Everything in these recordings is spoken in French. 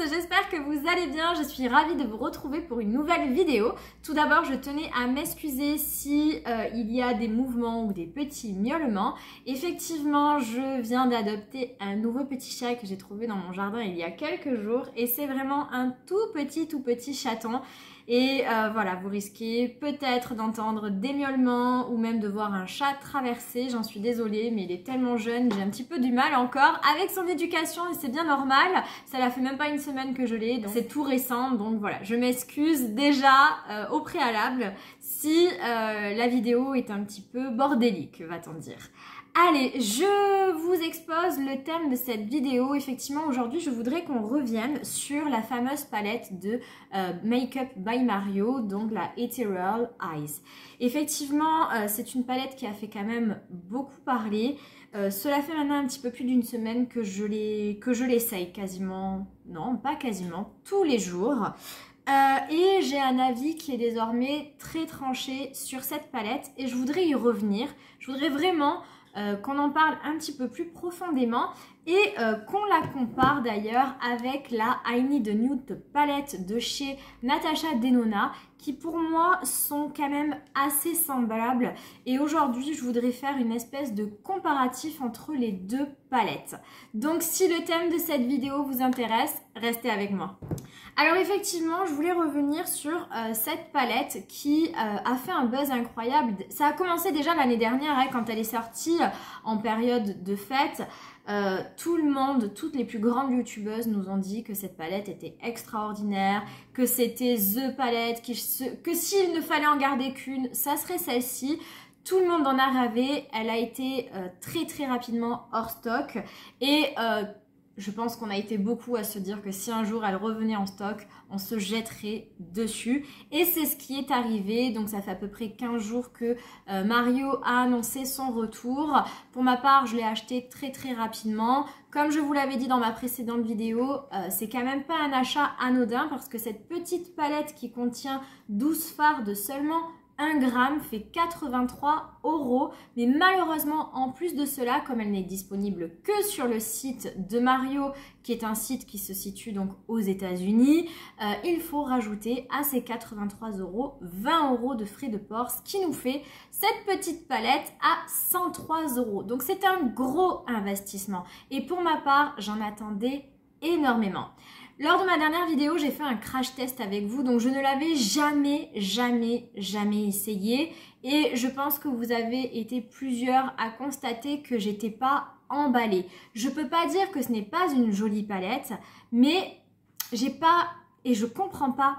j'espère que vous allez bien, je suis ravie de vous retrouver pour une nouvelle vidéo. Tout d'abord, je tenais à m'excuser si il y a des mouvements ou des petits miaulements. Effectivement, je viens d'adopter un nouveau petit chat que j'ai trouvé dans mon jardin il y a quelques jours et c'est vraiment un tout petit chaton. Et voilà, vous risquez peut-être d'entendre des miaulements ou même de voir un chat traverser. J'en suis désolée, mais il est tellement jeune, j'ai un petit peu du mal encore avec son éducation et c'est bien normal. Ça la fait même pas une semaine que je l'ai, donc c'est tout récent. Donc voilà, je m'excuse déjà au préalable si la vidéo est un petit peu bordélique, va-t-on dire. Allez, je vous expose le thème de cette vidéo. Effectivement, aujourd'hui, je voudrais qu'on revienne sur la fameuse palette de Make-up by Mario, donc la Ethereal Eyes. Effectivement, c'est une palette qui a fait quand même beaucoup parler. Cela fait maintenant un petit peu plus d'une semaine que je l'essaye quasiment, non, pas quasiment, tous les jours. Et j'ai un avis qui est désormais très tranché sur cette palette et je voudrais y revenir. Je voudrais vraiment qu'on en parle un petit peu plus profondément et qu'on la compare d'ailleurs avec la I Need a Nude palette de chez Natasha Denona qui pour moi sont quand même assez semblables et aujourd'hui je voudrais faire une espèce de comparatif entre les deux palettes. Donc si le thème de cette vidéo vous intéresse, restez avec moi. Alors effectivement, je voulais revenir sur cette palette qui a fait un buzz incroyable. Ça a commencé déjà l'année dernière hein, quand elle est sortie en période de fête. Tout le monde, toutes les plus grandes youtubeuses nous ont dit que cette palette était extraordinaire, que c'était THE palette, que s'il ne fallait en garder qu'une, ça serait celle-ci. Tout le monde en a rêvé, elle a été très rapidement hors stock et je pense qu'on a été beaucoup à se dire que si un jour elle revenait en stock, on se jetterait dessus. Et c'est ce qui est arrivé. Donc ça fait à peu près 15 jours que Mario a annoncé son retour. Pour ma part, je l'ai acheté très rapidement. Comme je vous l'avais dit dans ma précédente vidéo, c'est quand même pas un achat anodin parce que cette petite palette qui contient 12 fards de seulement 1 gramme fait 83 €, mais malheureusement en plus de cela, comme elle n'est disponible que sur le site de Mario, qui est un site qui se situe donc aux États-Unis, il faut rajouter à ces 83 € 20 € de frais de port, ce qui nous fait cette petite palette à 103 €. Donc c'est un gros investissement et pour ma part, j'en attendais énormément. Lors de ma dernière vidéo, j'ai fait un crash test avec vous, donc je ne l'avais jamais essayé et je pense que vous avez été plusieurs à constater que j'étais pas emballée. Je peux pas dire que ce n'est pas une jolie palette, mais j'ai pas et je comprends pas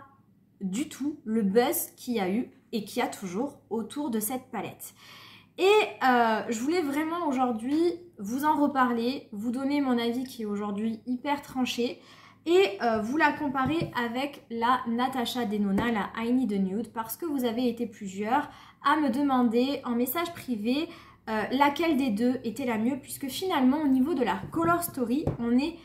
du tout le buzz qu'il y a eu et qu'il y a toujours autour de cette palette. Et je voulais vraiment aujourd'hui vous en reparler, vous donner mon avis qui est aujourd'hui hyper tranché et vous la comparer avec la Natasha Denona, la I Need a Nude, parce que vous avez été plusieurs à me demander en message privé laquelle des deux était la mieux, puisque finalement au niveau de la Color Story, on est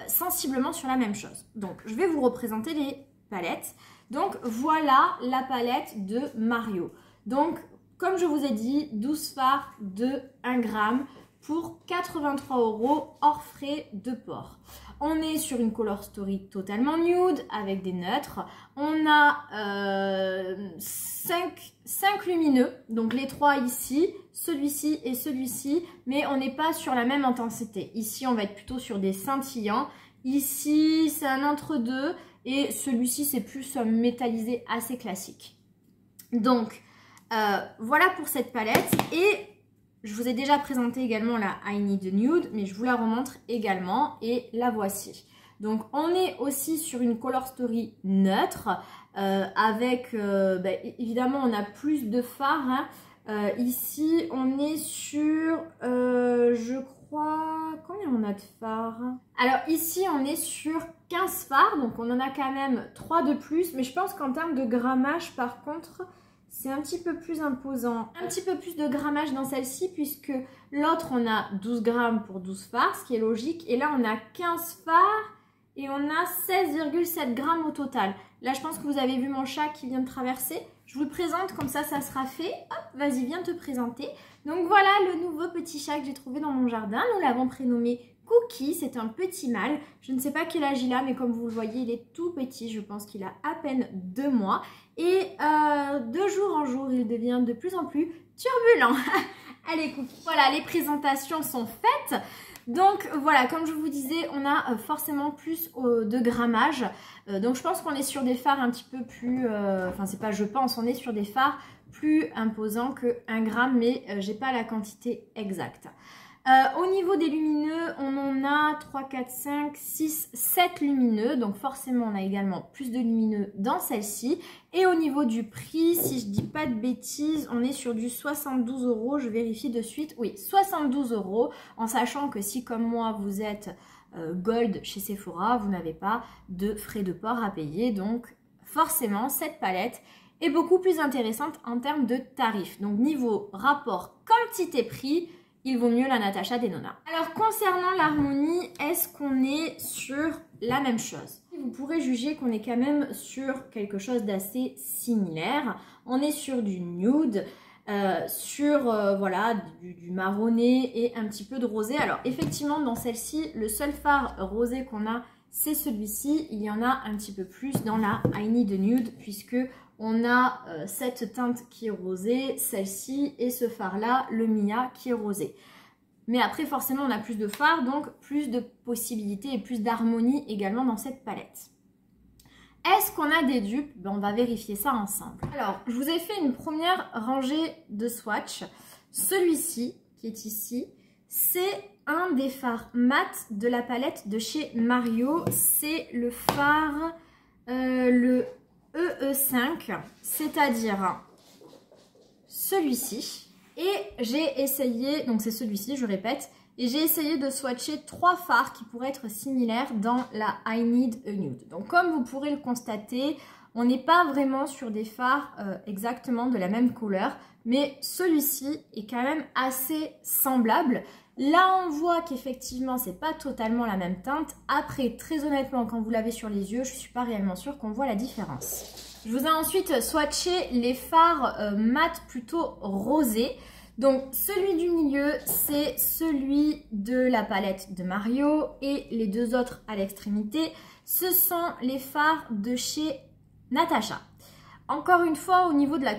sensiblement sur la même chose. Donc je vais vous représenter les palettes. Donc voilà la palette de Mario. Donc comme je vous ai dit, 12 fards de 1 gramme pour 83 € hors frais de port. On est sur une Color Story totalement nude avec des neutres. On a 5 lumineux, donc les 3 ici, celui-ci et celui-ci, mais on n'est pas sur la même intensité. Ici, on va être plutôt sur des scintillants. Ici, c'est un entre-deux et celui-ci, c'est plus métallisé assez classique. Donc, voilà pour cette palette et je vous ai déjà présenté également la I Need a Nude, mais je vous la remontre également et la voici. Donc on est aussi sur une Color Story neutre avec, évidemment on a plus de fards. Hein. Ici on est sur, je crois, combien on a de fards? Alors ici on est sur 15 fards, donc on en a quand même 3 de plus, mais je pense qu'en termes de grammage par contre, c'est un petit peu plus imposant. Un petit peu plus de grammage dans celle-ci puisque l'autre on a 12 grammes pour 12 fards, ce qui est logique. Et là on a 15 fards et on a 16,7 grammes au total. Là je pense que vous avez vu mon chat qui vient de traverser. Je vous le présente comme ça sera fait. Hop, vas-y viens te présenter. Donc voilà le nouveau petit chat que j'ai trouvé dans mon jardin. Nous l'avons prénommé Cookie, c'est un petit mâle. Je ne sais pas quel âge il a, mais comme vous le voyez, il est tout petit. Je pense qu'il a à peine 2 mois. Et de jour en jour, il devient de plus en plus turbulent. Allez, Cookie. Voilà, les présentations sont faites. Donc voilà, comme je vous disais, on a forcément plus de grammage. Donc je pense qu'on est sur des phares un petit peu plus... Enfin, c'est pas je pense, on est sur des phares plus imposants que 1 gramme, mais j'ai pas la quantité exacte. Au niveau des lumineux, on en a 3, 4, 5, 6, 7 lumineux. Donc forcément, on a également plus de lumineux dans celle-ci. Et au niveau du prix, si je dis pas de bêtises, on est sur du 72 €. Je vérifie de suite. Oui, 72 €. En sachant que si, comme moi, vous êtes Gold chez Sephora, vous n'avez pas de frais de port à payer. Donc forcément, cette palette est beaucoup plus intéressante en termes de tarifs. Donc niveau rapport quantité-prix, il vaut mieux la Natasha Denona. Alors concernant l'harmonie, est-ce qu'on est sur la même chose? Vous pourrez juger qu'on est quand même sur quelque chose d'assez similaire. On est sur du nude, voilà, du marronné et un petit peu de rosé. Alors effectivement dans celle-ci, le seul fard rosé qu'on a, c'est celui-ci. Il y en a un petit peu plus dans la I Need Nude puisque on a cette teinte qui est rosée, celle-ci et ce fard-là, le Mia qui est rosé. Mais après, forcément, on a plus de fards, donc plus de possibilités et plus d'harmonie également dans cette palette. Est-ce qu'on a des dupes? Ben, on va vérifier ça ensemble. Alors, je vous ai fait une première rangée de swatch. Celui-ci, qui est ici, c'est un des fards mat de la palette de chez Mario. C'est le fard, le EE5, c'est-à-dire celui-ci. Et j'ai essayé, donc c'est celui-ci, je répète, et j'ai essayé de swatcher 3 fards qui pourraient être similaires dans la I Need a Nude. Donc comme vous pourrez le constater, on n'est pas vraiment sur des fards exactement de la même couleur, mais celui-ci est quand même assez semblable. Là, on voit qu'effectivement, c'est pas totalement la même teinte. Après, très honnêtement, quand vous l'avez sur les yeux, je suis pas réellement sûre qu'on voit la différence. Je vous ai ensuite swatché les fards mat plutôt rosés. Donc, celui du milieu, c'est celui de la palette de Mario et les 2 autres à l'extrémité, ce sont les fards de chez Natasha. Encore une fois, au niveau de la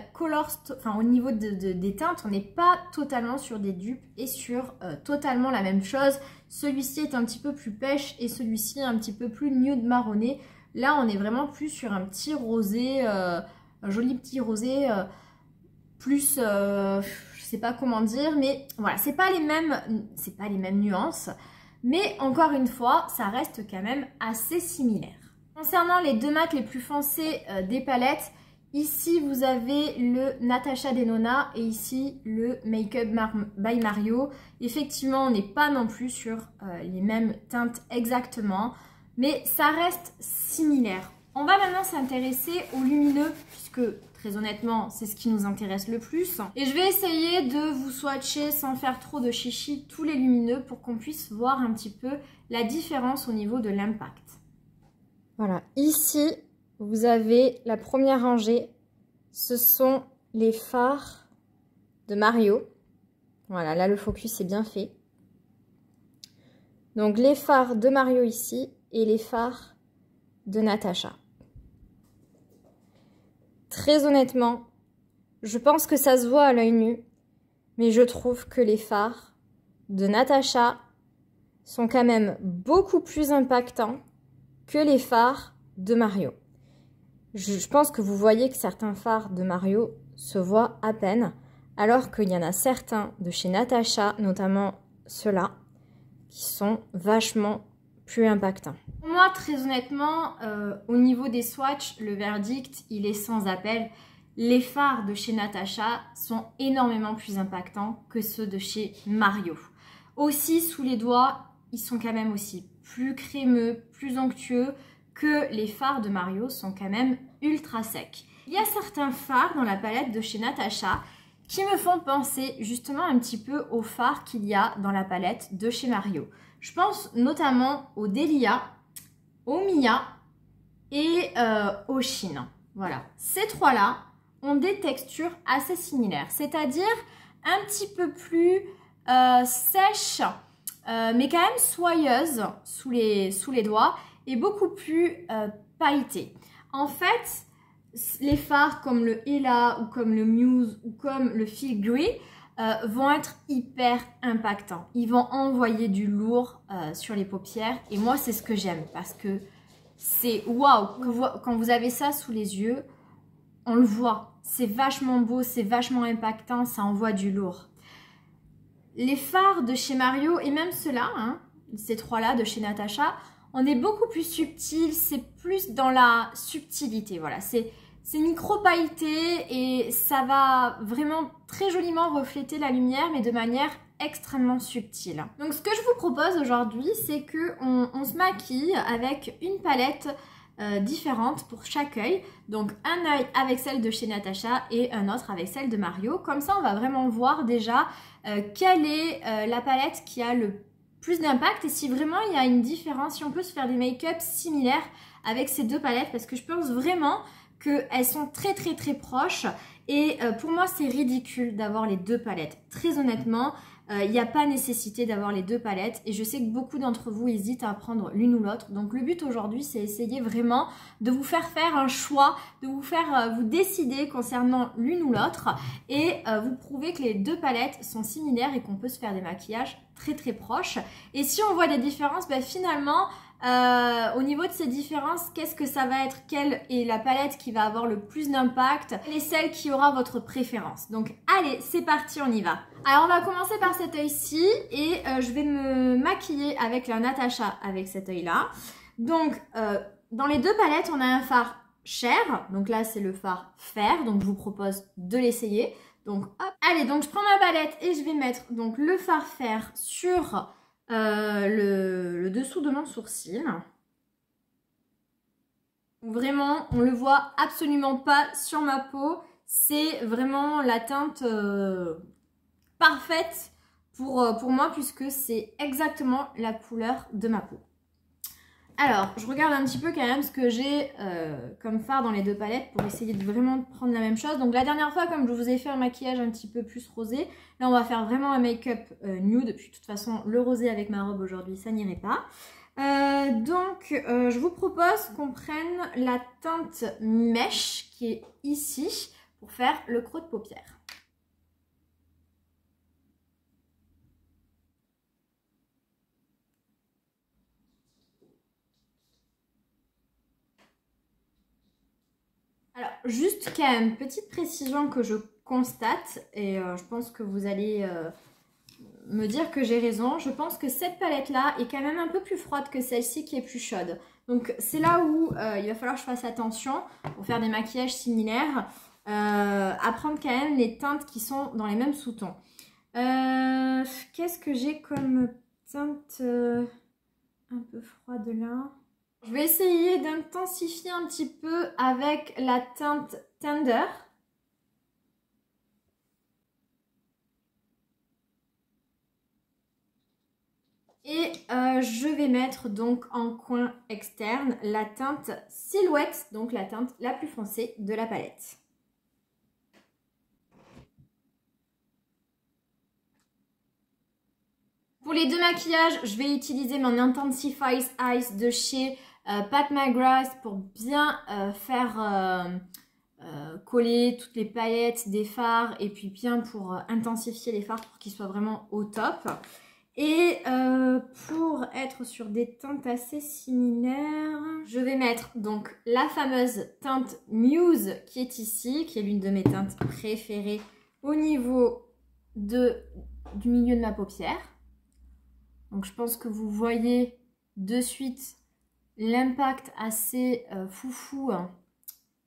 au niveau des teintes, on n'est pas totalement sur des dupes et sur totalement la même chose. Celui-ci est un petit peu plus pêche et celui-ci un petit peu plus nude marronné. Là, on est vraiment plus sur un petit rosé, un joli petit rosé, plus, je sais pas comment dire, mais voilà, c'est pas les mêmes nuances. Mais encore une fois, ça reste quand même assez similaire. Concernant les 2 mats les plus foncés des palettes, ici, vous avez le Natasha Denona et ici, le Make Up by Mario. Effectivement, on n'est pas non plus sur les mêmes teintes exactement, mais ça reste similaire. On va maintenant s'intéresser aux lumineux, puisque très honnêtement, c'est ce qui nous intéresse le plus. Et je vais essayer de vous swatcher sans faire trop de chichi tous les lumineux pour qu'on puisse voir un petit peu la différence au niveau de l'impact. Voilà, ici, vous avez la première rangée, ce sont les fards de Mario. Voilà, là le focus est bien fait. Donc les fards de Mario ici et les fards de Natasha. Très honnêtement, je pense que ça se voit à l'œil nu, mais je trouve que les fards de Natasha sont quand même beaucoup plus impactants que les fards de Mario. Je pense que vous voyez que certains fards de Mario se voient à peine, alors qu'il y en a certains de chez Natasha, notamment ceux-là, qui sont vachement plus impactants. Moi, très honnêtement, au niveau des swatchs, le verdict, il est sans appel. Les fards de chez Natasha sont énormément plus impactants que ceux de chez Mario. Aussi, sous les doigts, ils sont quand même aussi plus crémeux, plus onctueux, que les fards de Mario sont quand même ultra secs. Il y a certains fards dans la palette de chez Natasha qui me font penser justement un petit peu aux fards qu'il y a dans la palette de chez Mario. Je pense notamment au Delia, au Mia et au Shin. Voilà, ces 3-là ont des textures assez similaires, c'est-à-dire un petit peu plus sèches, mais quand même soyeuse sous les doigts et beaucoup plus pailletée. En fait, les fards comme le Ella ou comme le Muse ou comme le Filigree vont être hyper impactants. Ils vont envoyer du lourd sur les paupières et moi c'est ce que j'aime parce que c'est waouh, quand vous avez ça sous les yeux, on le voit, c'est vachement beau, c'est vachement impactant, ça envoie du lourd. Les fards de chez Mario et même ceux-là, hein, ces trois-là de chez Natasha, on est beaucoup plus subtil, c'est plus dans la subtilité, voilà, c'est micro pailleté et ça va vraiment très joliment refléter la lumière mais de manière extrêmement subtile. Donc ce que je vous propose aujourd'hui, c'est qu'on se maquille avec une palette différente pour chaque œil. Donc un œil avec celle de chez Natasha et un autre avec celle de Mario. Comme ça on va vraiment voir déjà quelle est la palette qui a le plus d'impact et si vraiment il y a une différence, si on peut se faire des make-up similaires avec ces deux palettes parce que je pense vraiment qu'elles sont très proches et pour moi c'est ridicule d'avoir les deux palettes. Très honnêtement, il n'y a pas nécessité d'avoir les deux palettes et je sais que beaucoup d'entre vous hésitent à prendre l'une ou l'autre. Donc le but aujourd'hui c'est essayer vraiment de vous faire un choix, de vous faire vous décider concernant l'une ou l'autre et vous prouver que les deux palettes sont similaires et qu'on peut se faire des maquillages très proches. Et si on voit des différences, ben, finalement au niveau de ces différences, qu'est-ce que ça va être? Quelle est la palette qui va avoir le plus d'impact? Quelle est celle qui aura votre préférence? Donc allez, c'est parti, on y va. Alors on va commencer par cet œil-ci et je vais me maquiller avec la Natasha avec cet œil-là. Donc dans les deux palettes, on a un fard Cher, donc là c'est le fard Fer, donc je vous propose de l'essayer. Donc hop, allez, donc je prends ma palette et je vais mettre donc le fard Fer sur le dessous de mon sourcil. Vraiment, on le voit absolument pas sur ma peau. C'est vraiment la teinte parfaite pour moi puisque c'est exactement la couleur de ma peau. Alors, je regarde un petit peu quand même ce que j'ai comme fard dans les deux palettes pour essayer de vraiment prendre la même chose. Donc la dernière fois, comme je vous ai fait un maquillage un petit peu plus rosé, là on va faire vraiment un make-up nude. Puis de toute façon, le rosé avec ma robe aujourd'hui, ça n'irait pas. Je vous propose qu'on prenne la teinte mèche qui est ici pour faire le creux de paupière. Alors, juste quand même, petite précision que je constate, et je pense que vous allez me dire que j'ai raison. Je pense que cette palette-là est quand même un peu plus froide que celle-ci qui est plus chaude. Donc, c'est là où il va falloir que je fasse attention pour faire des maquillages similaires, à prendre quand même les teintes qui sont dans les mêmes sous-tons. Qu'est-ce que j'ai comme teinte un peu froide là ? Je vais essayer d'intensifier un petit peu avec la teinte Tender. Et je vais mettre donc en coin externe la teinte Silhouette, donc la teinte la plus foncée de la palette. Pour les deux maquillages, je vais utiliser mon Intensify Eyes de chez Pat McGrath pour bien faire coller toutes les palettes des fards et puis bien pour intensifier les fards pour qu'ils soient vraiment au top. Et pour être sur des teintes assez similaires, je vais mettre donc la fameuse teinte Muse qui est ici, qui est l'une de mes teintes préférées au niveau du milieu de ma paupière. Donc je pense que vous voyez de suite l'impact assez foufou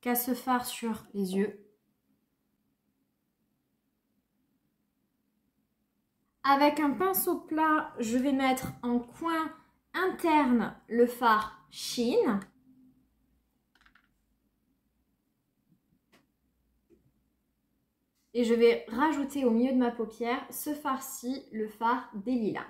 qu'a ce fard sur les yeux. Avec un pinceau plat, je vais mettre en coin interne le fard Sheen. Et je vais rajouter au milieu de ma paupière ce fard-ci, le fard des lilas.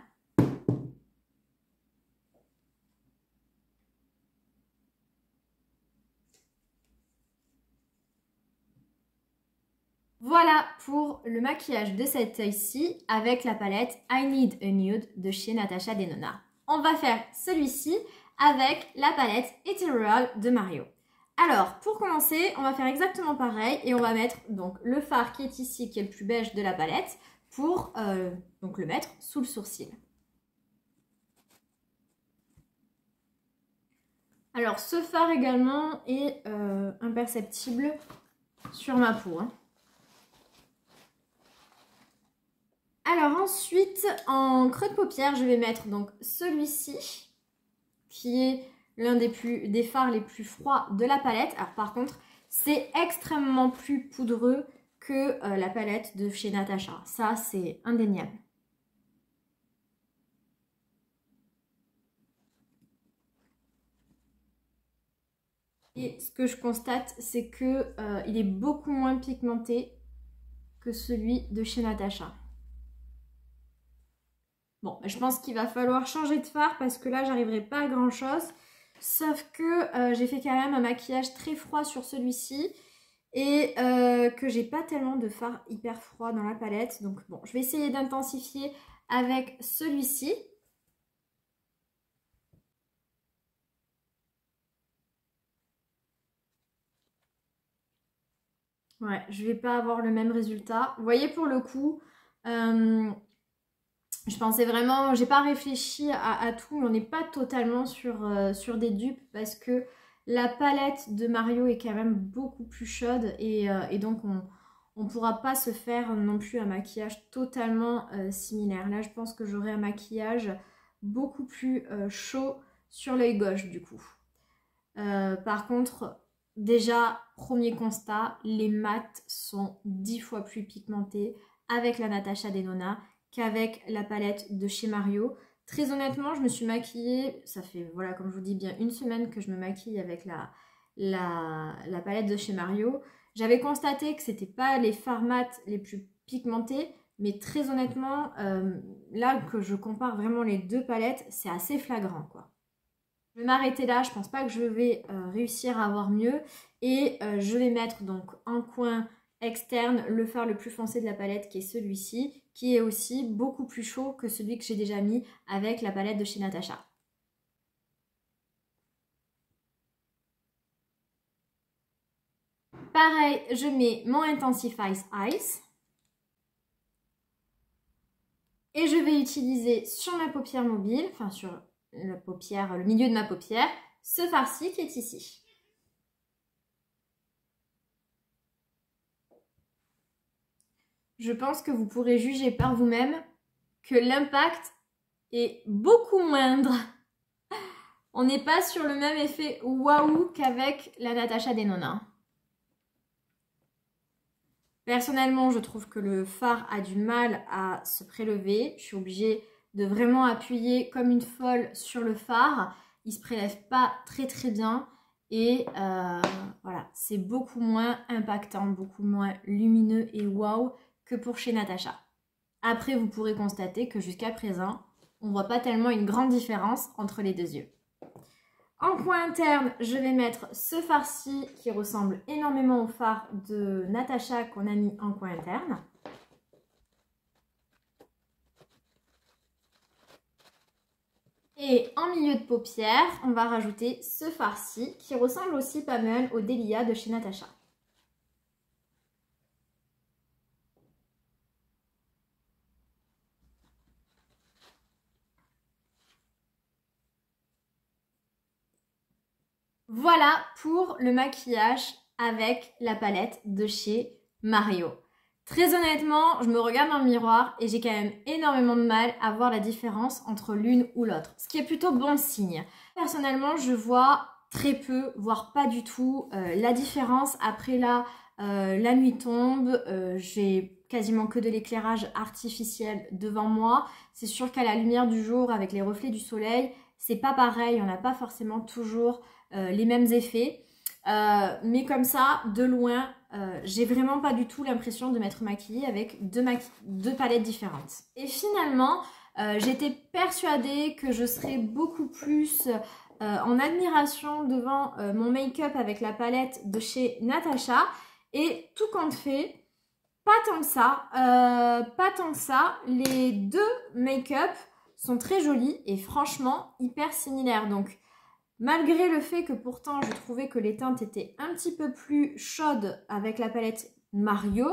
Voilà pour le maquillage de cet œil-ci avec la palette I Need a Nude de chez Natasha Denona. On va faire celui-ci avec la palette Ethereal de Mario. Alors, pour commencer, on va faire exactement pareil et on va mettre donc le fard qui est ici, qui est le plus beige de la palette, pour donc le mettre sous le sourcil. Alors, ce fard également est imperceptible sur ma peau. Alors ensuite, en creux de paupière, je vais mettre donc celui-ci, qui est l'un des fards les plus froids de la palette. Alors par contre, c'est extrêmement plus poudreux que la palette de chez Natasha. Ça, c'est indéniable. Et ce que je constate, c'est que il est beaucoup moins pigmenté que celui de chez Natasha. Bon, je pense qu'il va falloir changer de fard parce que là, j'arriverai pas à grand chose. Sauf que j'ai fait quand même un maquillage très froid sur celui-ci et que j'ai pas tellement de fard hyper froid dans la palette. Donc bon, je vais essayer d'intensifier avec celui-ci. Ouais, je vais pas avoir le même résultat. Vous voyez, pour le coup, je pensais vraiment, j'ai pas réfléchi à tout, mais on n'est pas totalement sur des dupes parce que la palette de Mario est quand même beaucoup plus chaude et donc on pourra pas se faire non plus un maquillage totalement similaire. Là, je pense que j'aurai un maquillage beaucoup plus chaud sur l'œil gauche du coup. Par contre, déjà, premier constat, les mats sont 10 fois plus pigmentés avec la Natasha Denona qu'avec la palette de chez Mario. Très honnêtement, je me suis maquillée, ça fait, voilà, comme je vous dis, bien une semaine que je me maquille avec la palette de chez Mario. J'avais constaté que c'était pas les fards mat les plus pigmentés, mais très honnêtement, là que je compare vraiment les deux palettes, c'est assez flagrant, quoi. Je vais m'arrêter là, je pense pas que je vais réussir à avoir mieux. Et je vais mettre donc en coin externe le fard le plus foncé de la palette qui est celui-ci, qui est aussi beaucoup plus chaud que celui que j'ai déjà mis avec la palette de chez Natasha. Pareil, je mets mon Intensify Eyes. Et je vais utiliser sur ma paupière mobile, enfin sur la paupière, le milieu de ma paupière, ce fard-ci qui est ici. Je pense que vous pourrez juger par vous-même que l'impact est beaucoup moindre. On n'est pas sur le même effet waouh qu'avec la Natasha Denona. Personnellement, je trouve que le fard a du mal à se prélever. Je suis obligée de vraiment appuyer comme une folle sur le fard. Il ne se prélève pas très bien. Et voilà, c'est beaucoup moins impactant, beaucoup moins lumineux et waouh que pour chez Natasha. Après, vous pourrez constater que jusqu'à présent, on ne voit pas tellement une grande différence entre les deux yeux. En coin interne, je vais mettre ce fard-ci qui ressemble énormément au fard de Natasha qu'on a mis en coin interne. Et en milieu de paupière, on va rajouter ce fard-ci qui ressemble aussi pas mal au Delia de chez Natasha. Voilà pour le maquillage avec la palette de chez Mario. Très honnêtement, je me regarde dans le miroir et j'ai quand même énormément de mal à voir la différence entre l'une ou l'autre, ce qui est plutôt bon signe. Personnellement, je vois très peu, voire pas du tout, la différence. Après là, la nuit tombe, j'ai quasiment que de l'éclairage artificiel devant moi. C'est sûr qu'à la lumière du jour, avec les reflets du soleil, c'est pas pareil, on n'a pas forcément toujours les mêmes effets. Mais comme ça, de loin, j'ai vraiment pas du tout l'impression de m'être maquillée avec deux palettes différentes. Et finalement, j'étais persuadée que je serais beaucoup plus en admiration devant mon make-up avec la palette de chez Natasha. Et tout compte fait, pas tant que ça. Pas tant que ça. Les deux make-up sont très jolis et franchement hyper similaires. Donc, malgré le fait que pourtant je trouvais que les teintes étaient un petit peu plus chaudes avec la palette Mario,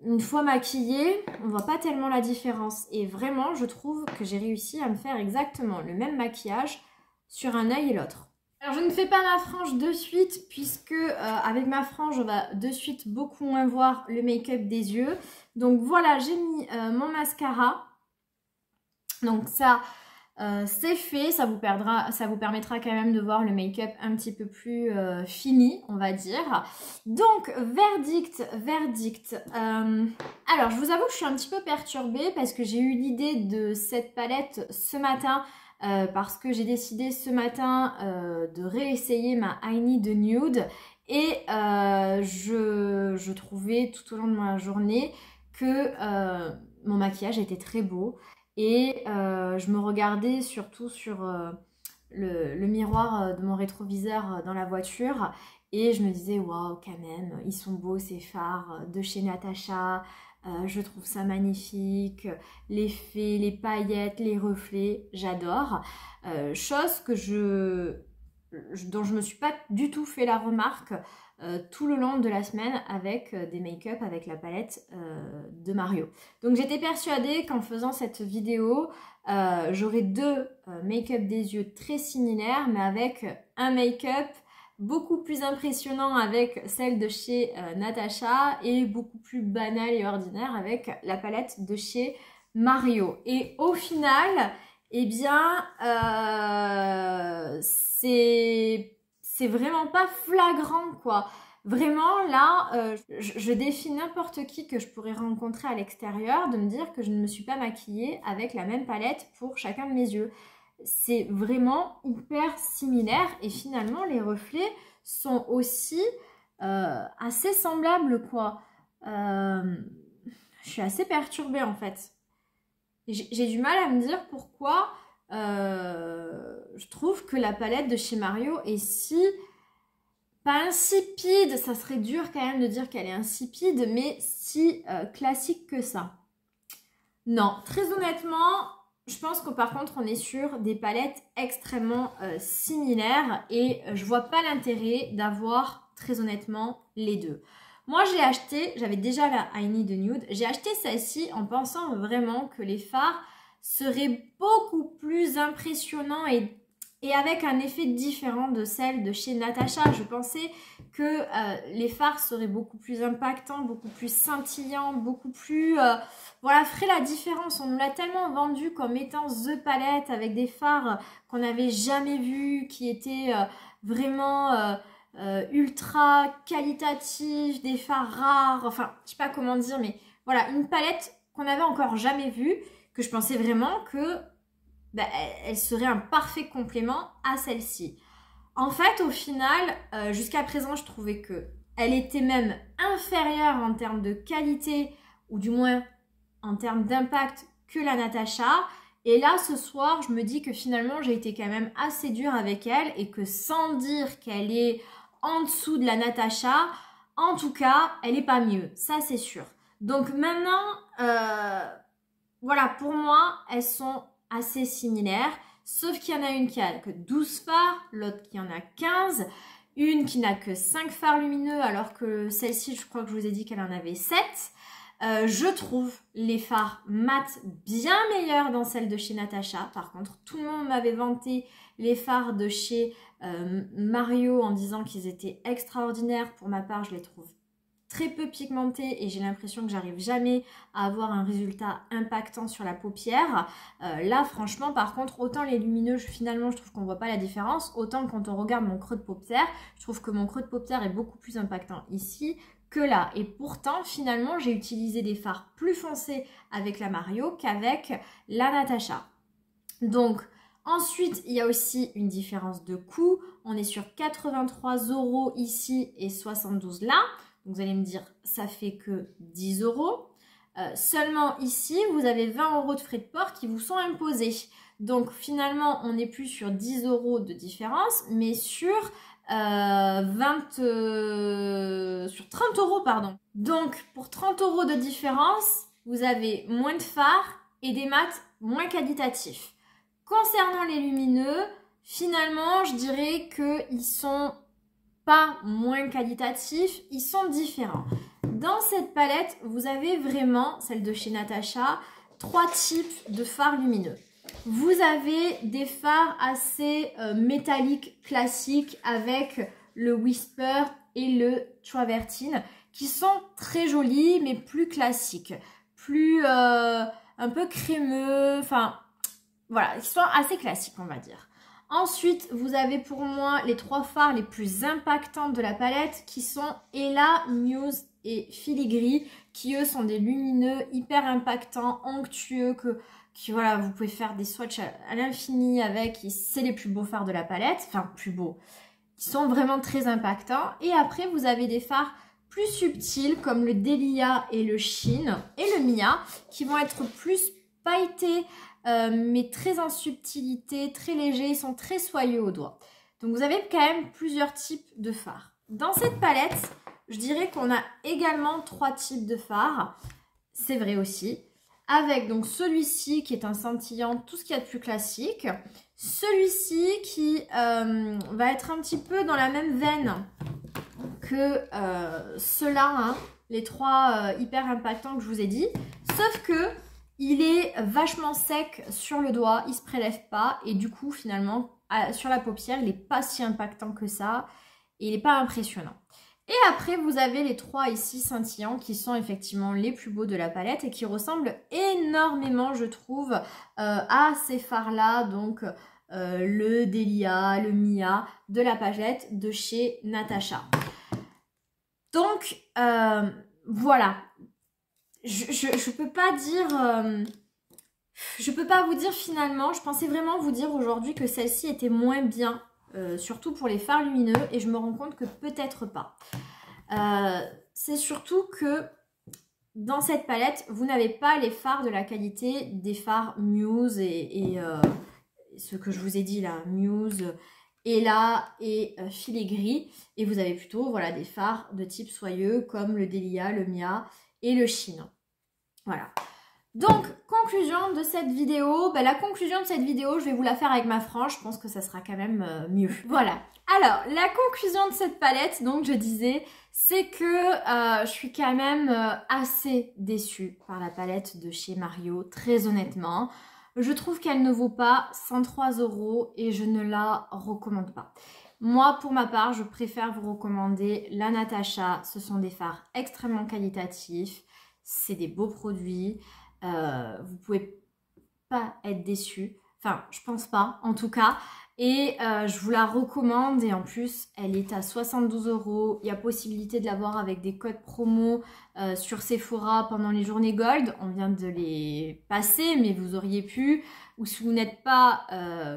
une fois maquillée, on voit pas tellement la différence. Et vraiment, je trouve que j'ai réussi à me faire exactement le même maquillage sur un œil et l'autre. Alors, je ne fais pas ma frange de suite puisque avec ma frange, on va de suite beaucoup moins voir le make-up des yeux. Donc voilà, j'ai mis mon mascara. Donc ça, c'est fait. Ça vous permettra quand même de voir le make-up un petit peu plus fini, on va dire. Donc, verdict. Alors, je vous avoue que je suis un petit peu perturbée parce que j'ai eu l'idée de cette palette ce matin. Parce que j'ai décidé ce matin de réessayer ma I Need a Nude et je trouvais tout au long de ma journée que mon maquillage était très beau et je me regardais surtout sur le miroir de mon rétroviseur dans la voiture et je me disais waouh, quand même, ils sont beaux ces fards de chez Natasha. Je trouve ça magnifique, l'effet, les paillettes, les reflets, j'adore. Chose dont je me suis pas du tout fait la remarque tout le long de la semaine avec des make-up avec la palette de Mario. Donc j'étais persuadée qu'en faisant cette vidéo, j'aurais deux make-up des yeux très similaires, mais avec un make-up beaucoup plus impressionnant avec celle de chez Natasha et beaucoup plus banal et ordinaire avec la palette de chez Mario. Et au final, eh bien, c'est vraiment pas flagrant, quoi. Vraiment, là, je défie n'importe qui que je pourrais rencontrer à l'extérieur de me dire que je ne me suis pas maquillée avec la même palette pour chacun de mes yeux. C'est vraiment hyper similaire et finalement les reflets sont aussi assez semblables, quoi. Je suis assez perturbée en fait. J'ai du mal à me dire pourquoi je trouve que la palette de chez Mario est si... pas insipide, ça serait dur quand même de dire qu'elle est insipide, mais si classique que ça. Non, très honnêtement... Je pense que par contre on est sur des palettes extrêmement similaires et je vois pas l'intérêt d'avoir très honnêtement les deux. Moi j'ai acheté, j'avais déjà la I Need a Nude, j'ai acheté celle-ci en pensant vraiment que les fards seraient beaucoup plus impressionnants et avec un effet différent de celle de chez Natasha. Je pensais que les fards seraient beaucoup plus impactants, beaucoup plus scintillants, beaucoup plus... voilà, ferait la différence. On nous l'a tellement vendu comme étant The Palette avec des fards qu'on n'avait jamais vus, qui étaient vraiment ultra qualitatifs, des fards rares, enfin, je sais pas comment dire, mais voilà, une palette qu'on n'avait encore jamais vue, que je pensais vraiment que elle serait un parfait complément à celle-ci. En fait, au final, jusqu'à présent, je trouvais que elle était même inférieure en termes de qualité, ou du moins en termes d'impact que la Natasha. Et là, ce soir, je me dis que finalement, j'ai été quand même assez dure avec elle et que sans dire qu'elle est en dessous de la Natasha, en tout cas, elle n'est pas mieux. Ça, c'est sûr. Donc maintenant, voilà, pour moi, elles sont assez similaires. Sauf qu'il y en a une qui a que 12 fards, l'autre qui en a 15. Une qui n'a que 5 fards lumineux alors que celle-ci, je crois que je vous ai dit qu'elle en avait 7. Je trouve les fards mat bien meilleurs dans celle de chez Natasha. Par contre, tout le monde m'avait vanté les fards de chez Mario en disant qu'ils étaient extraordinaires. Pour ma part, je les trouve très peu pigmentés et j'ai l'impression que j'arrive jamais à avoir un résultat impactant sur la paupière. Là, franchement, par contre, autant les lumineux, finalement, je trouve qu'on voit pas la différence. Autant quand on regarde mon creux de paupière, je trouve que mon creux de paupière est beaucoup plus impactant ici que là. Et pourtant, finalement, j'ai utilisé des fards plus foncés avec la Mario qu'avec la Natasha. Donc, ensuite, il y a aussi une différence de coût. On est sur 83 € ici et 72 là. Donc, vous allez me dire, ça fait que 10 €. Seulement ici, vous avez 20 € de frais de port qui vous sont imposés. Donc finalement, on n'est plus sur 10 € de différence, mais sur sur 30 € pardon. Donc pour 30 € de différence, vous avez moins de fards et des mats moins qualitatifs. Concernant les lumineux, finalement, je dirais qu'ils sont pas moins qualitatifs, ils sont différents. Dans cette palette, vous avez vraiment, celle de chez Natasha, 3 types de fards lumineux. Vous avez des fards assez métalliques classiques avec le Whisper et le Travertine qui sont très jolis mais plus classiques, plus un peu crémeux, enfin voilà, ils sont assez classiques on va dire. Ensuite, vous avez pour moi les 3 fards les plus impactants de la palette qui sont Ella, Muse et Filigree qui eux sont des lumineux hyper impactants, onctueux qui voilà, vous pouvez faire des swatchs à l'infini avec, c'est les plus beaux fards de la palette, enfin plus beaux, qui sont vraiment très impactants. Et après vous avez des fards plus subtils comme le Delia et le Sheen et le Mia qui vont être plus pailletés mais très en subtilité, très légers, ils sont très soyeux aux doigts. Donc vous avez quand même plusieurs types de fards. Dans cette palette, je dirais qu'on a également 3 types de fards, c'est vrai aussi, avec donc celui-ci qui est un scintillant, tout ce qu'il y a de plus classique, celui-ci qui va être un petit peu dans la même veine que ceux-là, hein, les 3 hyper impactants que je vous ai dit, sauf que il est vachement sec sur le doigt, il ne se prélève pas et du coup finalement sur la paupière il n'est pas si impactant que ça et il n'est pas impressionnant. Et après vous avez les 3 ici scintillants qui sont effectivement les plus beaux de la palette et qui ressemblent énormément je trouve à ces fards là, donc le Delia, le Mia de la palette de chez Natasha. Donc voilà. Je peux pas dire, je peux pas vous dire finalement, je pensais vraiment vous dire aujourd'hui que celle-ci était moins bien, surtout pour les fards lumineux, et je me rends compte que peut-être pas. C'est surtout que dans cette palette, vous n'avez pas les fards de la qualité des fards Muse et ce que je vous ai dit là, Muse, Ella et Filigree, et vous avez plutôt voilà, des fards de type soyeux comme le Delia, le Mia et le Sheen. Voilà. Donc, conclusion de cette vidéo. La conclusion de cette vidéo, je vais vous la faire avec ma frange. Je pense que ça sera quand même mieux. Voilà. Alors, la conclusion de cette palette, donc je disais, c'est que je suis quand même assez déçue par la palette de chez Mario, très honnêtement. Je trouve qu'elle ne vaut pas 103 € et je ne la recommande pas. Moi, pour ma part, je préfère vous recommander la Natasha. Ce sont des fards extrêmement qualitatifs. C'est des beaux produits. Vous pouvez pas être déçus. Enfin, je pense pas, en tout cas. Et je vous la recommande. Et en plus, elle est à 72 €. Il y a possibilité de l'avoir avec des codes promo sur Sephora pendant les journées Gold. On vient de les passer, mais vous auriez pu. Ou si vous n'êtes pas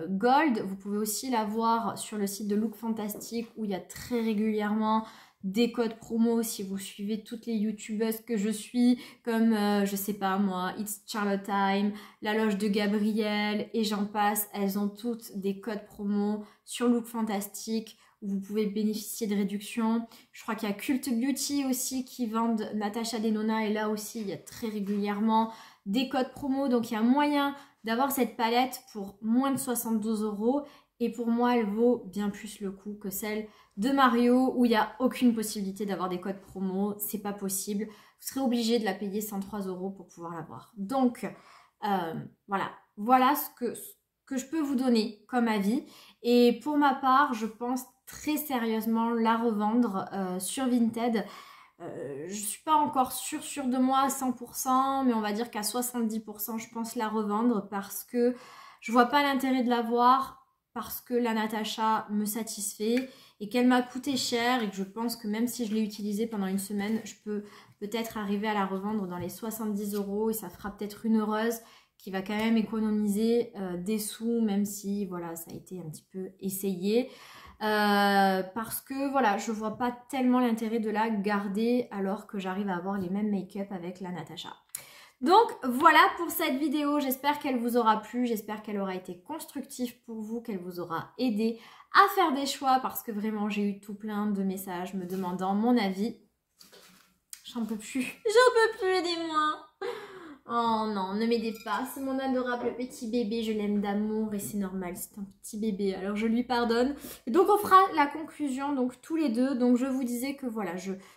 Gold, vous pouvez aussi l'avoir sur le site de Look Fantastic où il y a très régulièrement des codes promo si vous suivez toutes les youtubeuses que je suis, comme je sais pas moi, It's Charlotte Time, La Loge de Gabrielle et j'en passe. Elles ont toutes des codes promo sur Look Fantastic où vous pouvez bénéficier de réductions. Je crois qu'il y a Cult Beauty aussi qui vendent Natasha Denona et là aussi il y a très régulièrement des codes promo, donc il y a moyen d'avoir cette palette pour moins de 72 € et pour moi elle vaut bien plus le coup que celle de Mario où il n'y a aucune possibilité d'avoir des codes promo, c'est pas possible, vous serez obligé de la payer 103 € pour pouvoir l'avoir. Donc voilà ce que je peux vous donner comme avis et pour ma part je pense très sérieusement la revendre sur Vinted. Je suis pas encore sûre de moi à 100%, mais on va dire qu'à 70% je pense la revendre parce que je vois pas l'intérêt de l'avoir, parce que la Natasha me satisfait et qu'elle m'a coûté cher et que je pense que même si je l'ai utilisée pendant une semaine, je peux peut-être arriver à la revendre dans les 70 € et ça fera peut-être une heureuse qui va quand même économiser des sous, même si voilà ça a été un petit peu essayé. Parce que voilà, je vois pas tellement l'intérêt de la garder alors que j'arrive à avoir les mêmes make-up avec la Natasha. Donc voilà pour cette vidéo, j'espère qu'elle vous aura plu, j'espère qu'elle aura été constructive pour vous, qu'elle vous aura aidé à faire des choix parce que vraiment j'ai eu tout plein de messages me demandant mon avis. J'en peux plus, aidez-moi. Oh non, ne m'aidez pas, c'est mon adorable petit bébé, je l'aime d'amour et c'est normal, c'est un petit bébé, alors je lui pardonne. Et donc on fera la conclusion donc tous les deux, donc je vous disais que voilà,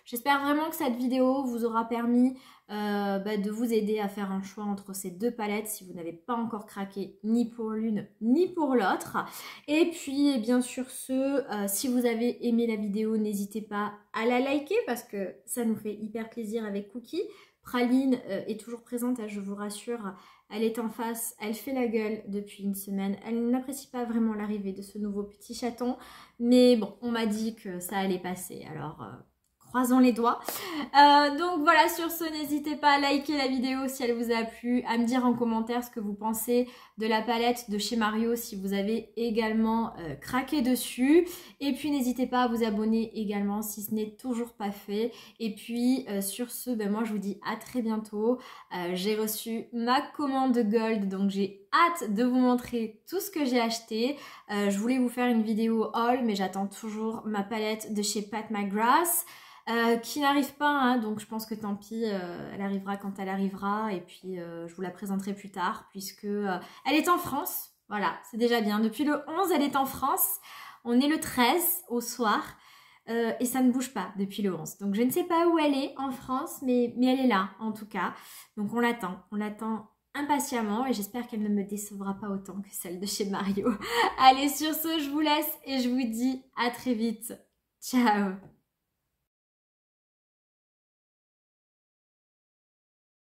j'espère vraiment que cette vidéo vous aura permis de vous aider à faire un choix entre ces deux palettes si vous n'avez pas encore craqué ni pour l'une ni pour l'autre. Et puis bien sûr si vous avez aimé la vidéo, n'hésitez pas à la liker parce que ça nous fait hyper plaisir avec Cookie. Praline est toujours présente, je vous rassure, elle est en face, elle fait la gueule depuis une semaine, elle n'apprécie pas vraiment l'arrivée de ce nouveau petit chaton, mais bon, on m'a dit que ça allait passer, alors croisons les doigts. Donc voilà, sur ce, n'hésitez pas à liker la vidéo si elle vous a plu, à me dire en commentaire ce que vous pensez de la palette de chez Mario si vous avez également craqué dessus. Et puis n'hésitez pas à vous abonner également si ce n'est toujours pas fait. Et puis sur ce, moi je vous dis à très bientôt. J'ai reçu ma commande Gold, donc j'ai hâte de vous montrer tout ce que j'ai acheté. Je voulais vous faire une vidéo haul, mais j'attends toujours ma palette de chez Pat McGrath. Qui n'arrive pas, hein, donc je pense que tant pis, elle arrivera quand elle arrivera et puis je vous la présenterai plus tard puisque elle est en France, voilà, c'est déjà bien. Depuis le 11, elle est en France, on est le 13 au soir et ça ne bouge pas depuis le 11. Donc je ne sais pas où elle est en France, mais elle est là en tout cas, donc on l'attend impatiemment et j'espère qu'elle ne me décevra pas autant que celle de chez Mario. Allez, sur ce, je vous laisse et je vous dis à très vite. Ciao!